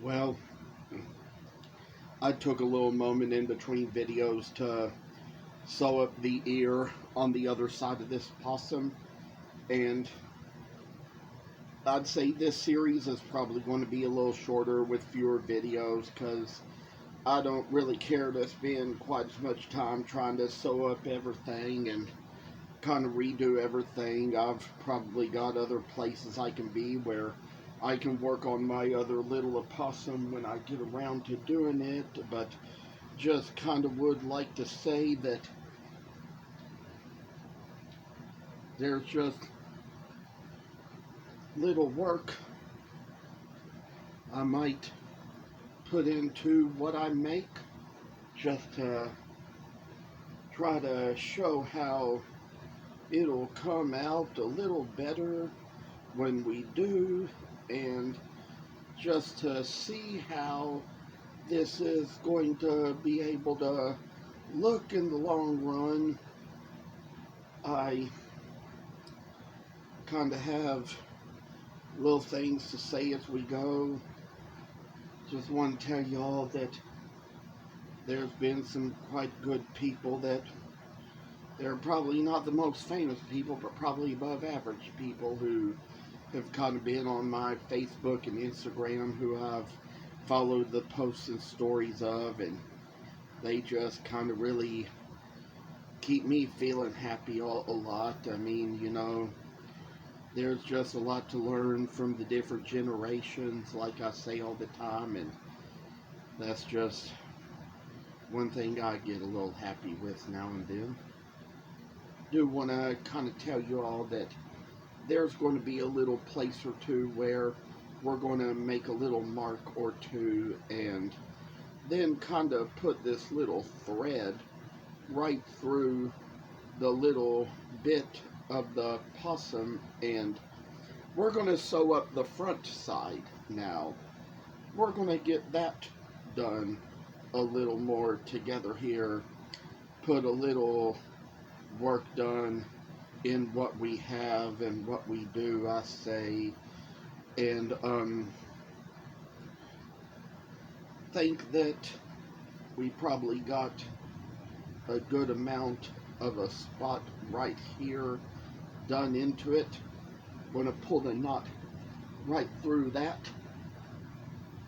Well, I took a little moment in between videos to sew up the ear on the other side of this possum, and I'd say this series is probably going to be a little shorter with fewer videos because I don't really care to spend quite as much time trying to sew up everything and kind of redo everything. I've probably got other places I can be where I can work on my other little opossum when I get around to doing it, but just kind of would like to say that there's just little work I might put into what I make just to try to show how it'll come out a little better when we do, and just to see how this is going to be able to look in the long run. I kind of have little things to say as we go. Just want to tell y'all that there's been some quite good people that they're probably not the most famous people, but probably above average people who have kind of been on my Facebook and Instagram who I've followed the posts and stories of, and they just kind of really keep me feeling happy a lot. I mean, there's just a lot to learn from the different generations, like I say all the time, and that's just one thing I get a little happy with now and then. Do want to kind of tell you all that there's going to be a little place or two where we're going to make a little mark or two and then kind of put this little thread right through the little bit of the possum, and we're going to sew up the front side now. We're going to get that done a little more together here, put a little work done in what we have and what we do, I say, and think that we probably got a good amount of a spot right here done into it. Going to pull the knot right through that.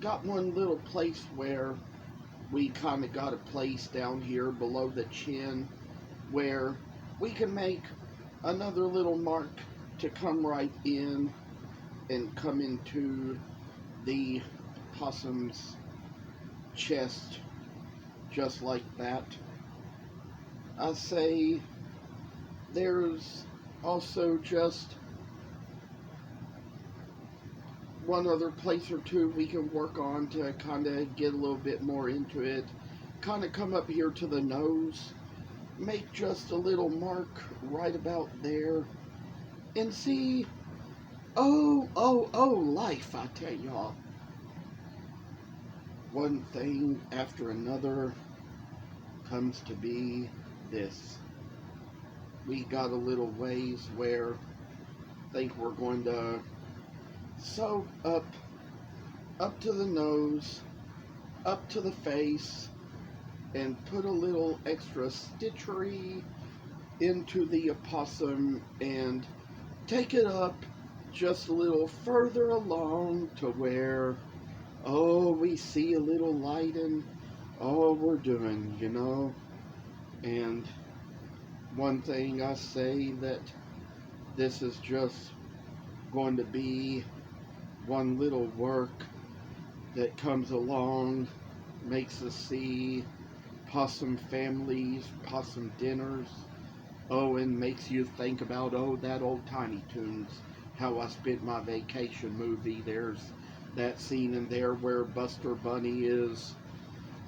Got one little place where we kind of got a place down here below the chin where we can make another little mark to come right in and come into the possum's chest just like that. I say there's also just one other place or two we can work on to kind of get a little bit more into it. Kind of come up here to the nose, make just a little mark right about there, and see, oh, life, I tell y'all. One thing after another comes to be this. We got a little ways where I think we're going to sew up to the nose, up to the face, and put a little extra stitchery into the opossum and take it up just a little further along to where, we see a little light in all we're doing, And one thing I say that this is just going to be one little work that comes along, makes us see possum families, possum dinners. And makes you think about, that old Tiny Toons, How I Spent My Vacation movie. There's that scene in there where Buster Bunny is,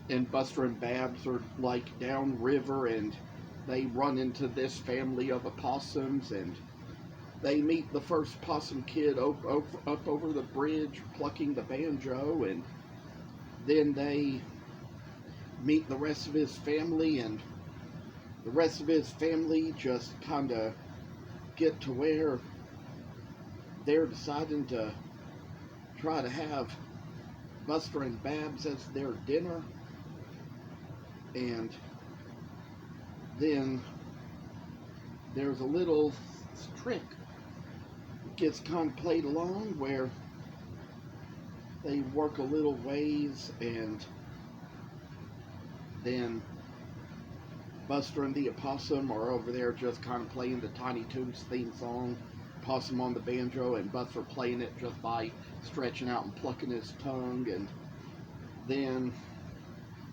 and Buster and Babs are like downriver, and they run into this family of opossums, and they meet the first possum kid up over the bridge plucking the banjo, and then they meet the rest of his family, and the rest of his family just kind of get to where they're deciding to try to have Buster and Babs as their dinner, and then there's a little trick that gets kind of played along where they work a little ways, and then Buster and the Opossum are over there just kind of playing the Tiny Toons theme song. Possum on the banjo and Buster playing it just by stretching out and plucking his tongue. And then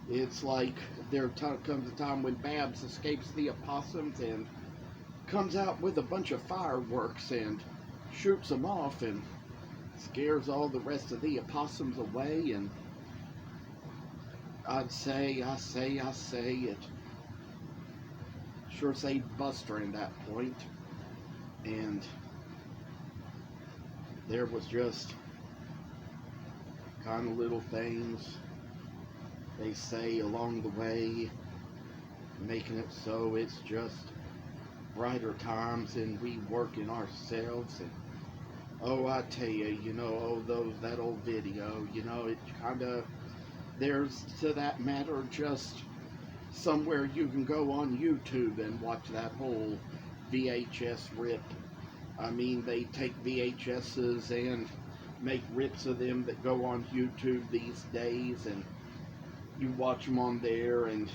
it's like there comes a time when Babs escapes the opossums and comes out with a bunch of fireworks and shoots them off and scares all the rest of the opossums away. And I say it sure saved Buster in that point. And there was just kind of little things they say along the way, making it so it's just brighter times and we working ourselves. And oh, I tell you, that old video, it kind of, there's, to that matter, just somewhere you can go on YouTube and watch that whole VHS rip. I mean, they take VHSs and make rips of them that go on YouTube these days, and you watch them on there and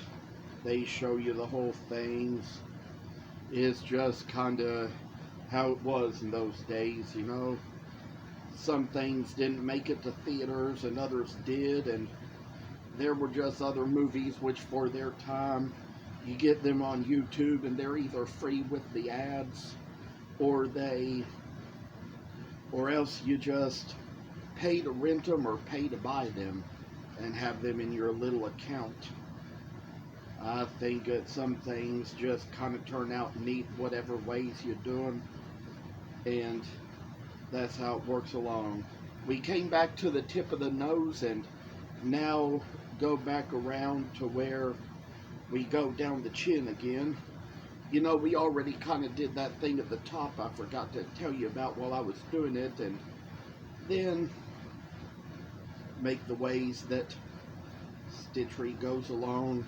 they show you the whole things. It's just kind of how it was in those days, Some things didn't make it to theaters and others did, and there were just other movies which for their time, you get them on YouTube and they're either free with the ads, or else you just pay to rent them or pay to buy them and have them in your little account. I think that some things just kind of turn out neat whatever ways you do them, and that's how it works along. We came back to the tip of the nose and now go back around to where we go down the chin again. We already kind of did that thing at the top I forgot to tell you about while I was doing it, and then make the ways that stitchery goes along.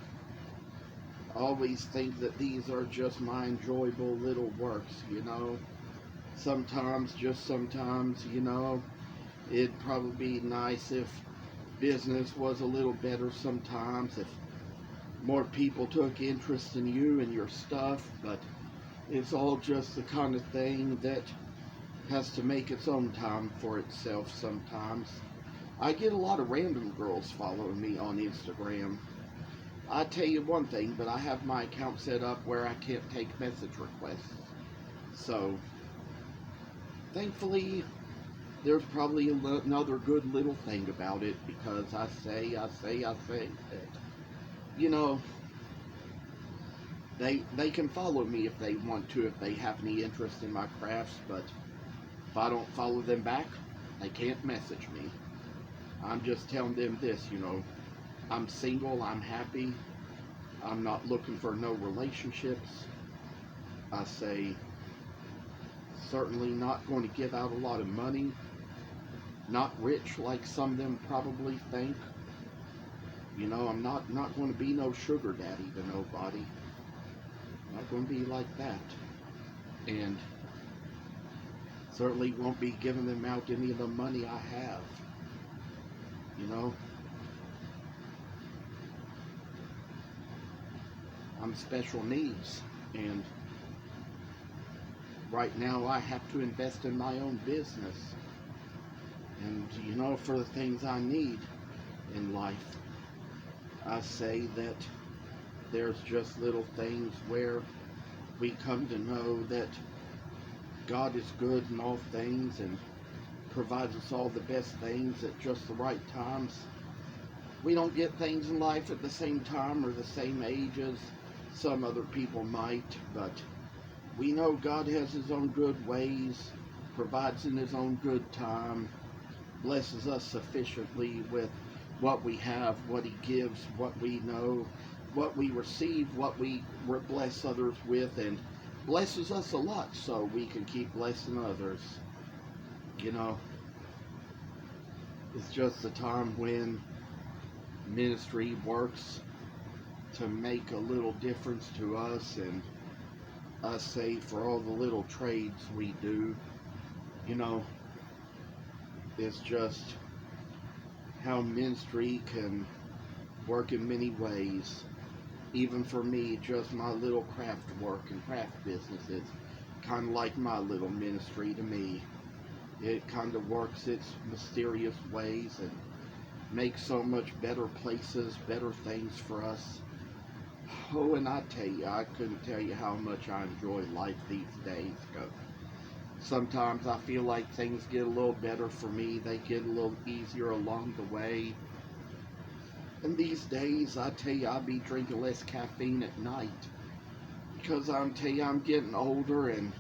I always think that these are just my enjoyable little works, Sometimes, just sometimes, it'd probably be nice if business was a little better sometimes, if more people took interest in you and your stuff, but it's all just the kind of thing that has to make its own time for itself sometimes. I get a lot of random girls following me on Instagram. I tell you one thing, but I have my account set up where I can't take message requests. So, thankfully, there's probably another good little thing about it, because I say that, they can follow me if they want to, if they have any interest in my crafts, but if I don't follow them back, they can't message me. I'm just telling them this, I'm single, I'm happy, I'm not looking for no relationships. I say, certainly not going to give out a lot of money, not rich like some of them probably think. I'm not going to be no sugar daddy to nobody. Not going to be like that. And certainly won't be giving them out any of the money I have. I'm special needs, and right now I have to invest in my own business. And, for the things I need in life, I say that there's just little things where we come to know that God is good in all things and provides us all the best things at just the right times. We don't get things in life at the same time or the same age as some other people might, but we know God has His own good ways, provides in His own good time, blesses us sufficiently with what we have, what He gives, what we know, what we receive, what we bless others with, and blesses us a lot so we can keep blessing others. It's just a time when ministry works to make a little difference to us, and I say for all the little trades we do, you know, it's just how ministry can work in many ways. Even for me, just my little craft work and craft business is kind of like my little ministry to me. It kind of works its mysterious ways and makes so much better places, better things for us. Oh, and I tell you, I couldn't tell you how much I enjoy life these days. 'Cause sometimes I feel like things get a little better for me. They get a little easier along the way. And these days, I tell you, I'll be drinking less caffeine at night. Because I'm tell you, I'm getting older and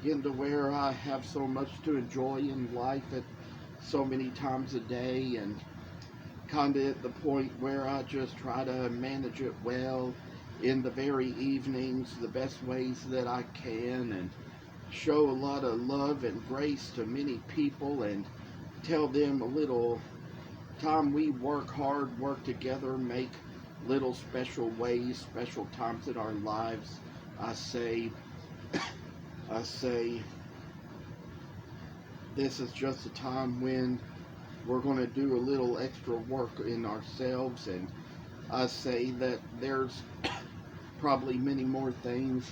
getting to where I have so much to enjoy in life at so many times a day, and kind of at the point where I just try to manage it well in the very evenings, the best ways that I can, and show a lot of love and grace to many people, and tell them a little time we work hard, work together, make little special ways, special times in our lives. I say, I say, this is just a time when we're going to do a little extra work in ourselves, and I say that there's probably many more things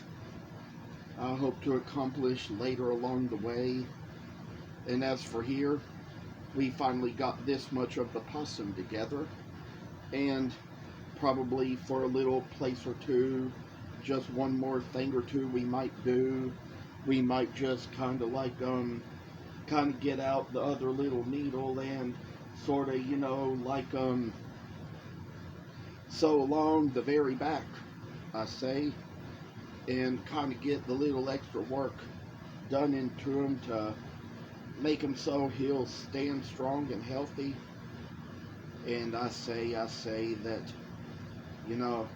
I hope to accomplish later along the way. And as for here, we finally got this much of the possum together, and probably for a little place or two, just one more thing or two we might do. We might just kind of like kind of get out the other little needle and sort of, like sew along the very back, I say, and kind of get the little extra work done into him to make him so he'll stand strong and healthy. And I say that, you know,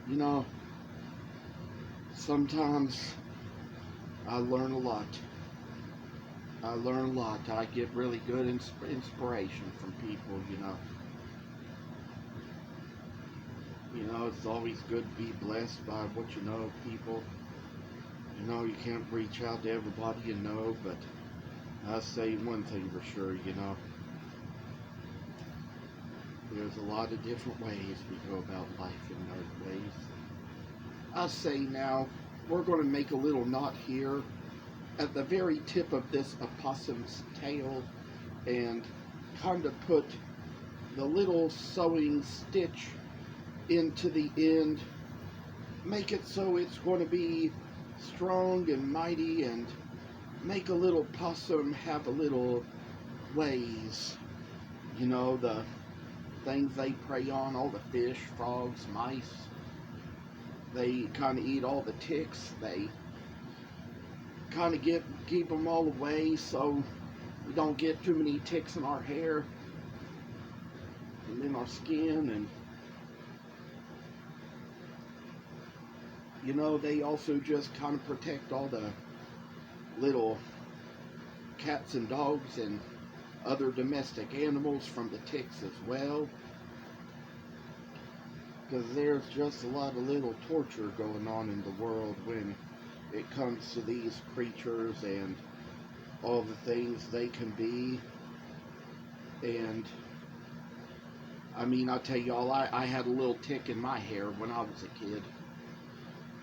you know, sometimes I learn a lot. I learn a lot. I get really good inspiration from people, you know. It's always good to be blessed by what you know of people. You can't reach out to everybody you know, but I say one thing for sure, there's a lot of different ways we go about life in those ways. I say now, we're going to make a little knot here at the very tip of this opossum's tail, and kind of put the little sewing stitch into the end, make it so it's going to be strong and mighty, and make a little possum have a little ways, the things they prey on, all the fish, frogs, mice. They kind of eat all the ticks. They kind of keep them all away so we don't get too many ticks in our hair and in our skin. And they also just kind of protect all the little cats and dogs and other domestic animals from the ticks as well, because there's just a lot of little torture going on in the world when it comes to these creatures and all the things they can be. And I mean, I'll tell y'all, I had a little tick in my hair when I was a kid.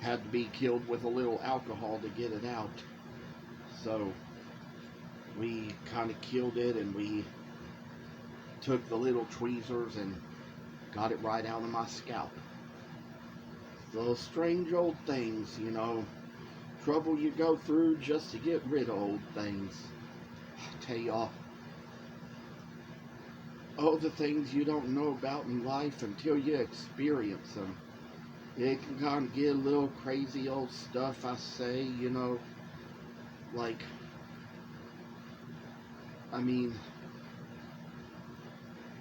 Had to be killed with a little alcohol to get it out. So we kind of killed it, and we took the little tweezers and got it right out of my scalp. Those strange old things, trouble you go through just to get rid of old things. I tell y'all, all the things you don't know about in life until you experience them. It can kind of get a little crazy old stuff, I say, like, I mean,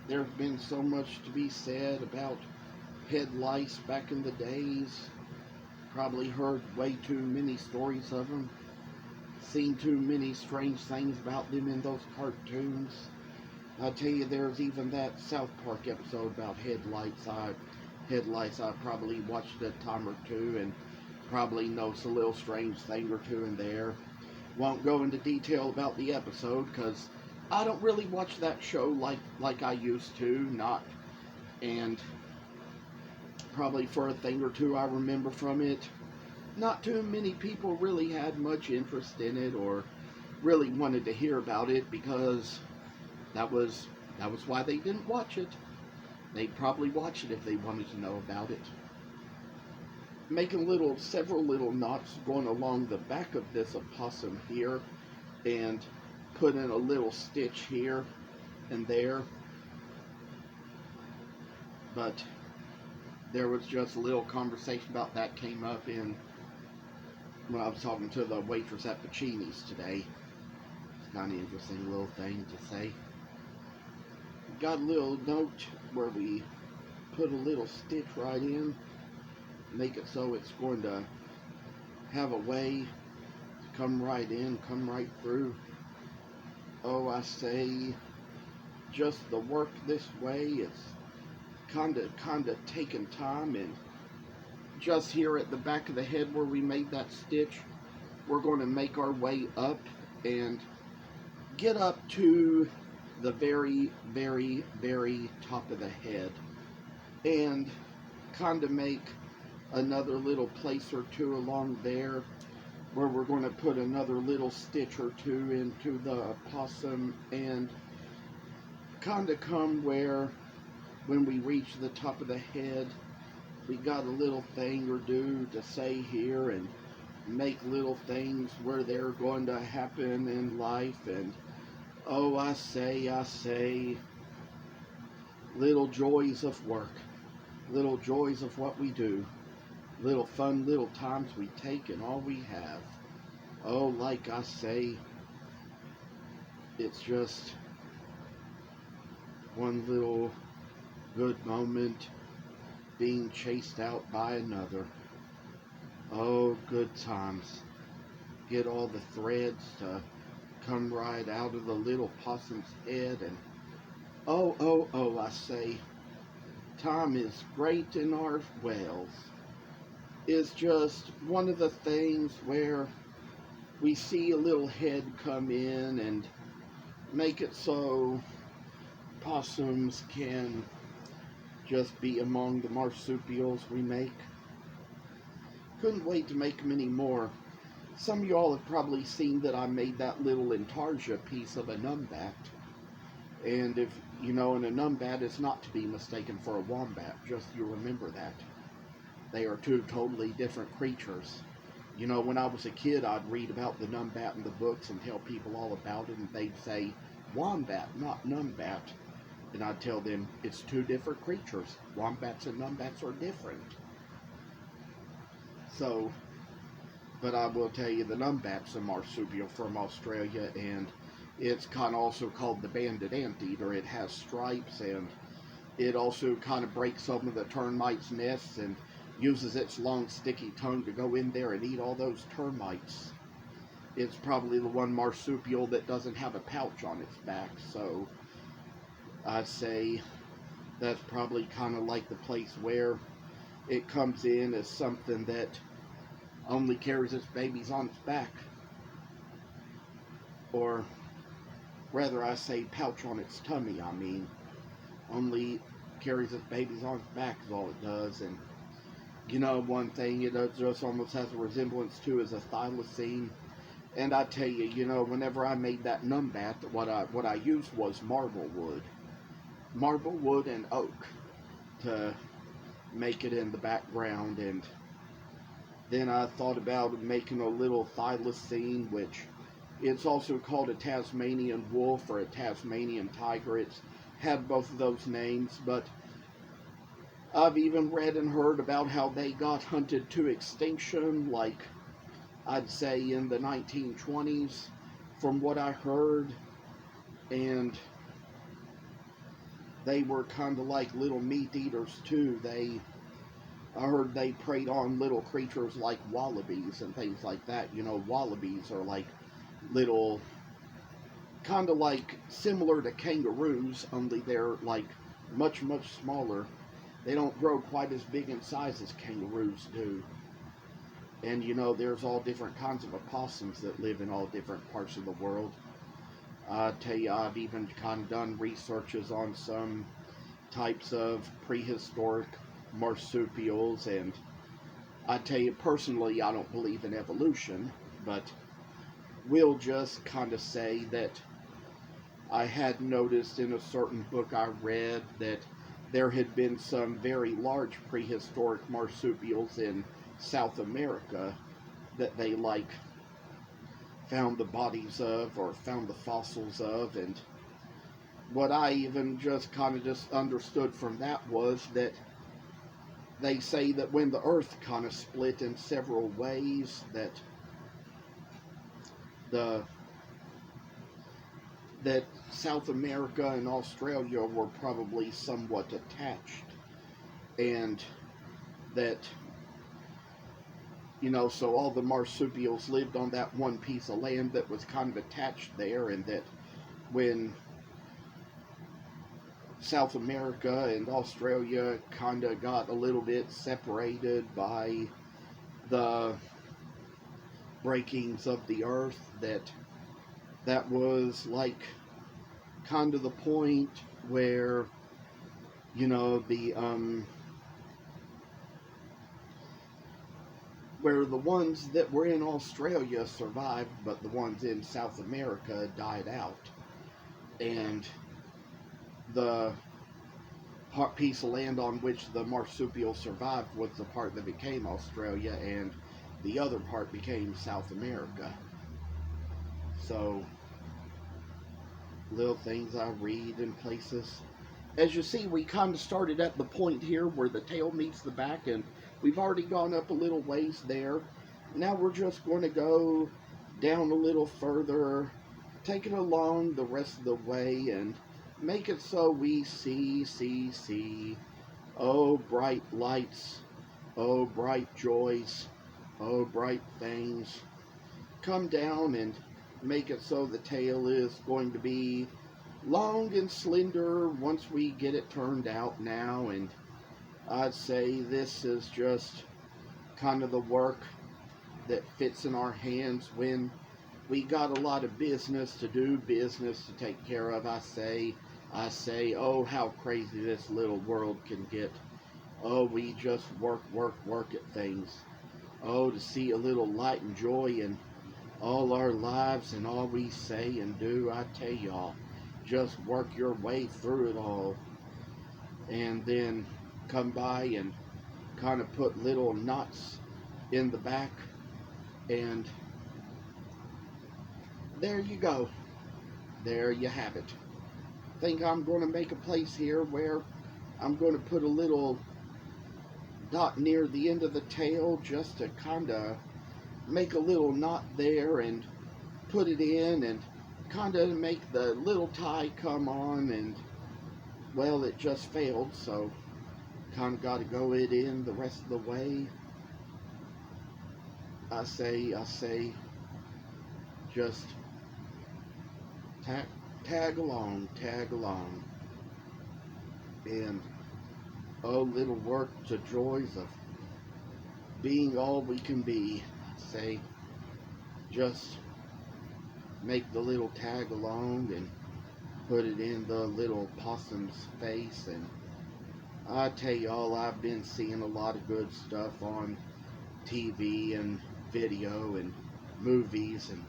there's been so much to be said about head lice back in the days. Probably heard way too many stories of them. seen too many strange things about them in those cartoons. I tell you, there's even that South Park episode about headlights. I probably watched a time or two and probably noticed a little strange thing or two in there. Won't go into detail about the episode because I don't really watch that show like I used to. Not and probably for a thing or two I remember from it. Not too many people really had much interest in it or really wanted to hear about it because that was why they didn't watch it. They'd probably watch it if they wanted to know about it. Making several little knots going along the back of this opossum here, and putting a little stitch here and there. But there was just a little conversation about that came up in when I was talking to the waitress at Pacini's today. It's kind of interesting little thing to say. Got a little note where we put a little stitch right in, make it so it's going to have a way to come right in, come right through. Oh, I say, just the work this way, it's kind of taking time. And just here at the back of the head where we made that stitch, we're going to make our way up and get up to the very, very, very top of the head, and kind of make another little place or two along there where we're going to put another little stitch or two into the opossum, and kind of come where when we reach the top of the head we got a little thing or do to say here, and make little things where they're going to happen in life. And oh, I say, little joys of work, little joys of what we do, little fun, little times we take and all we have. Oh, like I say, it's just one little good moment being chased out by another. Oh, good times. Get all the threads to come right out of the little possum's head, and oh, I say, time is great in our wells. It's just one of the things where we see a little head come in and make it so possums can just be among the marsupials we make. Couldn't wait to make them any more. Some of y'all have probably seen that I made that little intarsia piece of a numbat. And if you know, and a numbat is not to be mistaken for a wombat, just you remember that. They are two totally different creatures. You know, when I was a kid, I'd read about the numbat in the books and tell people all about it, and they'd say, wombat, not numbat. And I'd tell them, it's two different creatures. Wombats and numbats are different. So, but I will tell you, the numbat's a marsupial from Australia, and it's kind of also called the banded anteater. It has stripes, and it also kind of breaks some of the termites' nests and uses its long sticky tongue to go in there and eat all those termites. It's probably the one marsupial that doesn't have a pouch on its back, so I'd say that's probably kind of like the place where it comes in as something that only carries its babies on its back. Or rather, I say pouch on its tummy, I mean. Only carries its babies on its back is all it does. And you know, one thing it just almost has a resemblance to is a thylacine. And I tell you, you know, whenever I made that numbat, what I used was marble wood and oak to make it in the background. And then I thought about making a little thylacine, which it's also called a Tasmanian wolf or a Tasmanian tiger. It's had both of those names, but I've even read and heard about how they got hunted to extinction, like I'd say in the 1920s, from what I heard. And they were kind of like little meat eaters too. I heard they preyed on little creatures like wallabies and things like that. You know, wallabies are like little, kind of like similar to kangaroos, only they're like much, much smaller. They don't grow quite as big in size as kangaroos do. And you know, there's all different kinds of opossums that live in all different parts of the world. I tell you, I've even kind of done researches on some types of prehistoric marsupials, and I tell you personally, I don't believe in evolution, but we'll just kind of say that I had noticed in a certain book I read that there had been some very large prehistoric marsupials in South America that they like found the bodies of or found the fossils of. And what I even just kind of just understood from that was that they say that when the earth kind of split in several ways, that the that South America and Australia were probably somewhat attached, and that, you know, so all the marsupials lived on that one piece of land that was kind of attached there, and that when South America and Australia kind of got a little bit separated by the breakings of the earth, that was like kind of the point where, you know, where the ones that were in Australia survived, but the ones in South America died out. And the piece of land on which the marsupial survived was the part that became Australia, and the other part became South America. So, little things I read in places. As you see, we kind of started at the point here where the tail meets the back, and we've already gone up a little ways there. Now we're just going to go down a little further, take it along the rest of the way, and make it so we see. Oh, bright lights. Oh, bright joys. Oh, bright things. Come down and make it so the tail is going to be long and slender once we get it turned out now. And I'd say this is just kind of the work that fits in our hands when we got a lot of business to do, business to take care of. I say, oh, how crazy this little world can get. Oh, we just work at things. Oh, to see a little light and joy in all our lives and all we say and do, I tell y'all, just work your way through it all. And then come by and kind of put little knots in the back, and there you go. There you have it. Think I'm going to make a place here where I'm going to put a little dot near the end of the tail just to kind of make a little knot there and put it in and kind of make the little tie come on. And well, it just failed, so kind of got to go it in the rest of the way. I say just tag along, and oh, little work to joys of being all we can be. Say, just make the little tag along and put it in the little possum's face. And I tell y'all, I've been seeing a lot of good stuff on TV and video and movies and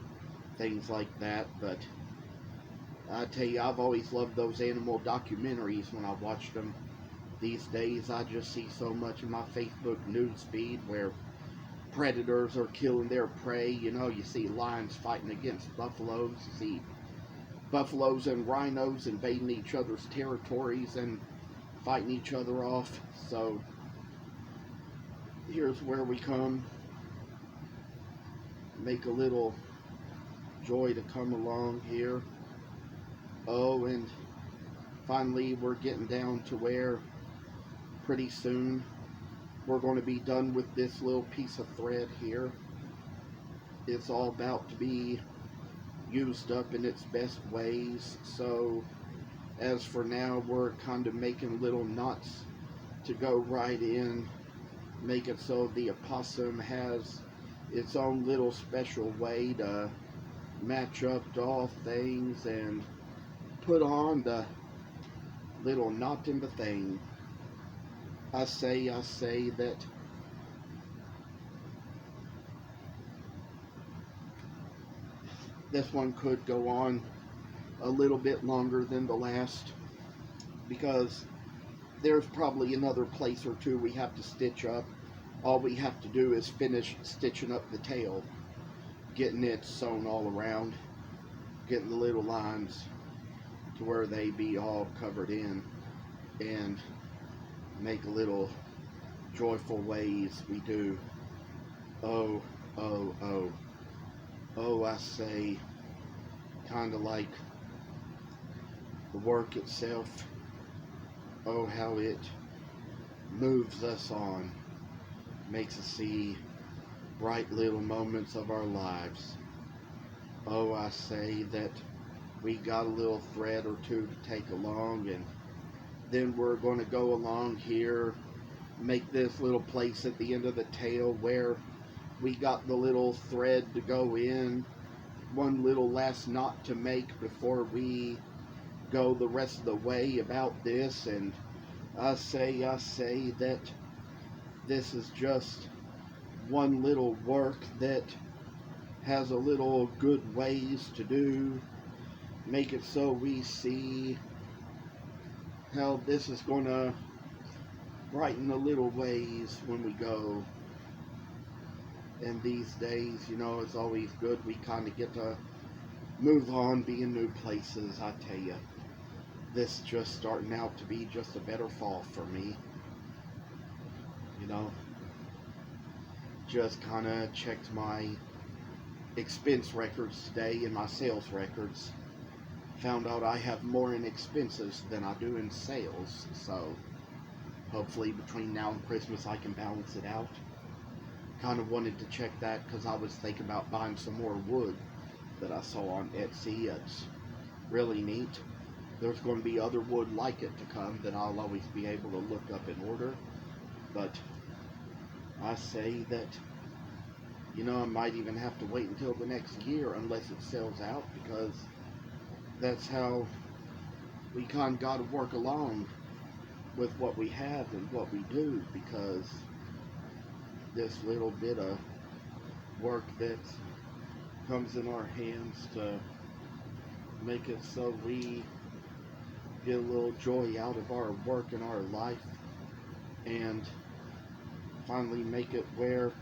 things like that, but I tell you, I've always loved those animal documentaries when I watched them. These days, I just see so much in my Facebook news feed where predators are killing their prey. You know, you see lions fighting against buffaloes. You see buffaloes and rhinos invading each other's territories and fighting each other off. So, here's where we come. Make a little joy to come along here. Oh, and finally we're getting down to where pretty soon we're going to be done with this little piece of thread here. It's all about to be used up in its best ways. So as for now, we're kind of making little knots to go right in, make it so the opossum has its own little special way to match up to all things and put on the little knot in the thing. I say that this one could go on a little bit longer than the last, because there's probably another place or two we have to stitch up. All we have to do is finish stitching up the tail, getting it sewn all around, getting the little lines to where they be all covered in, and make a little joyful ways we do. Oh, oh, oh, oh, I say, kind of like the work itself. Oh, how it moves us on, makes us see bright little moments of our lives. Oh, I say that we got a little thread or two to take along, and then we're going to go along here, make this little place at the end of the tail where we got the little thread to go in, one little last knot to make before we go the rest of the way about this. And I say that this is just one little work that has a little good ways to do, make it so we see how this is going to brighten the little ways when we go. And these days, you know, it's always good we kind of get to move on, be in new places. I tell you, this just starting out to be just a better fall for me. You know, just kind of checked my expense records today and my sales records. Found out I have more in expenses than I do in sales. So hopefully between now and Christmas I can balance it out. Kind of wanted to check that because I was thinking about buying some more wood that I saw on Etsy. It's really neat. There's going to be other wood like it to come that I'll always be able to look up and order. But I say that, you know, I might even have to wait until the next year unless it sells out, because that's how we kind of got to work along with what we have and what we do, because this little bit of work that comes in our hands to make it so we get a little joy out of our work and our life, and finally make it where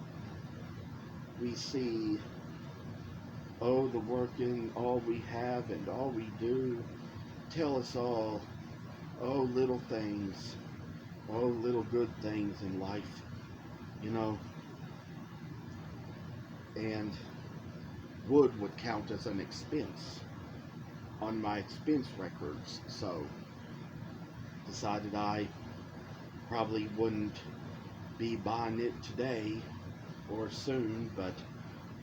we see, oh, the work in all we have and all we do tell us all, oh, little things, oh, little good things in life, you know. And wood would count as an expense on my expense records, so decided I probably wouldn't be buying it today or soon, but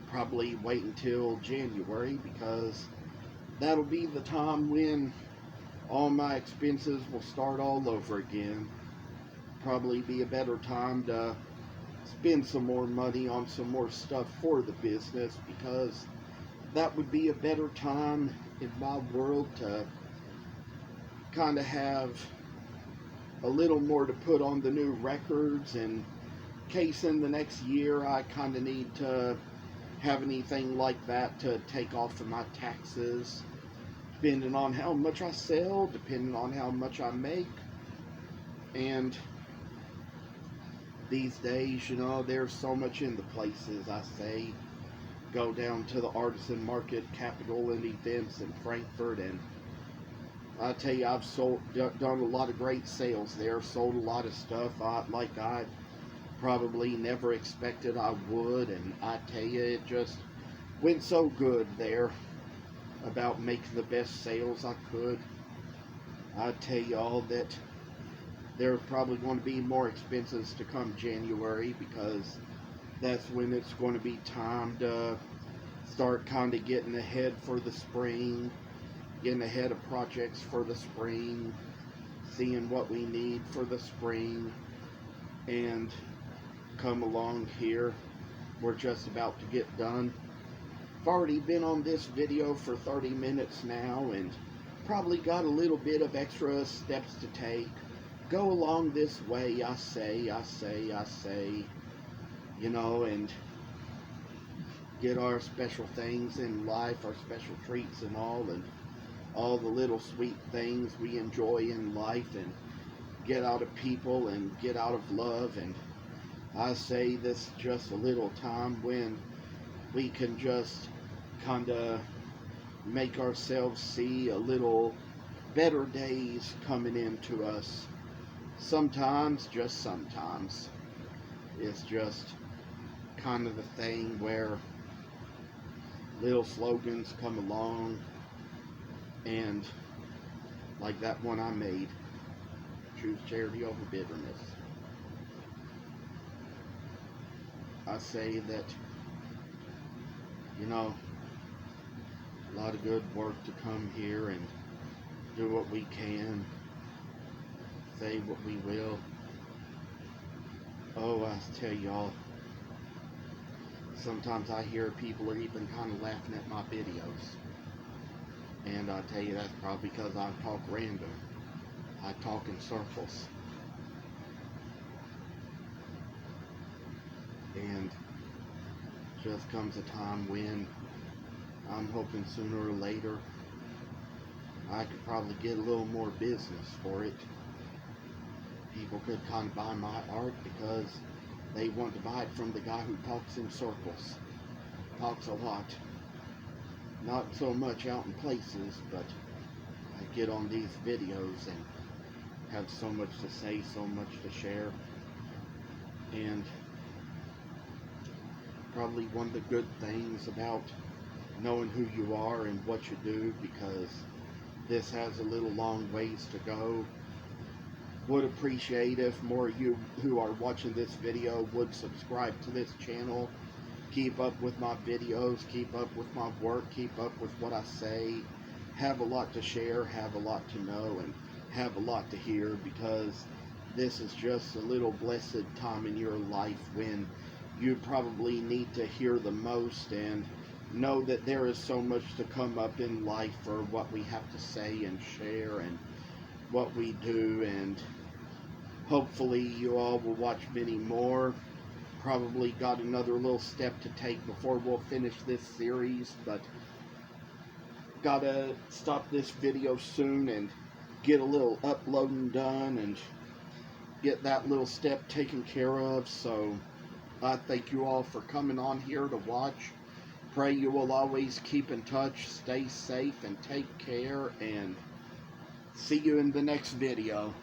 probably wait until January, because that'll be the time when all my expenses will start all over again. Probably be a better time to spend some more money on some more stuff for the business, because that would be a better time in my world to kind of have a little more to put on the new records, in case in the next year I kind of need to have anything like that to take off of my taxes, depending on how much I sell, depending on how much I make. And these days, you know, there's so much in the places. I say go down to the artisan market, capital and events in Frankfurt, and I tell you, I've done a lot of great sales there, sold a lot of stuff like I probably never expected I would, and I tell you, it just went so good there about making the best sales I could. I tell y'all that there's probably going to be more expenses to come January, because that's when it's going to be time to start kind of getting ahead for the spring, getting ahead of projects for the spring, seeing what we need for the spring, and come along here. We're just about to get done. I've already been on this video for 30 minutes now and probably got a little bit of extra steps to take. Go along this way, I say, you know, and get our special things in life, our special treats and all the little sweet things we enjoy in life, and get out of people and get out of love. And I say this just a little time when we can just kind of make ourselves see a little better days coming into us. Sometimes, just sometimes, it's just kind of the thing where little slogans come along, and like that one I made, choose charity over bitterness. I say that, you know, a lot of good work to come here and do what we can, say what we will. Oh, I tell y'all, sometimes I hear people are even kind of laughing at my videos. And I tell you, that's probably because I talk random. I talk in circles. And just comes a time when I'm hoping sooner or later I could probably get a little more business for it. People could kind of buy my art because they want to buy it from the guy who talks in circles. Talks a lot. Not so much out in places, but I get on these videos and have so much to say, so much to share. And probably one of the good things about knowing who you are and what you do, because this has a little long ways to go. Would appreciate if more of you who are watching this video would subscribe to this channel. Keep up with my videos, keep up with my work, keep up with what I say. Have a lot to share, have a lot to know, and have a lot to hear, because this is just a little blessed time in your life when you probably need to hear the most and know that there is so much to come up in life for what we have to say and share and what we do. And hopefully you all will watch many more. Probably got another little step to take before we'll finish this series, but gotta stop this video soon and get a little uploading done and get that little step taken care of. So I thank you all for coming on here to watch. Pray you will always keep in touch, stay safe, and take care, and see you in the next video.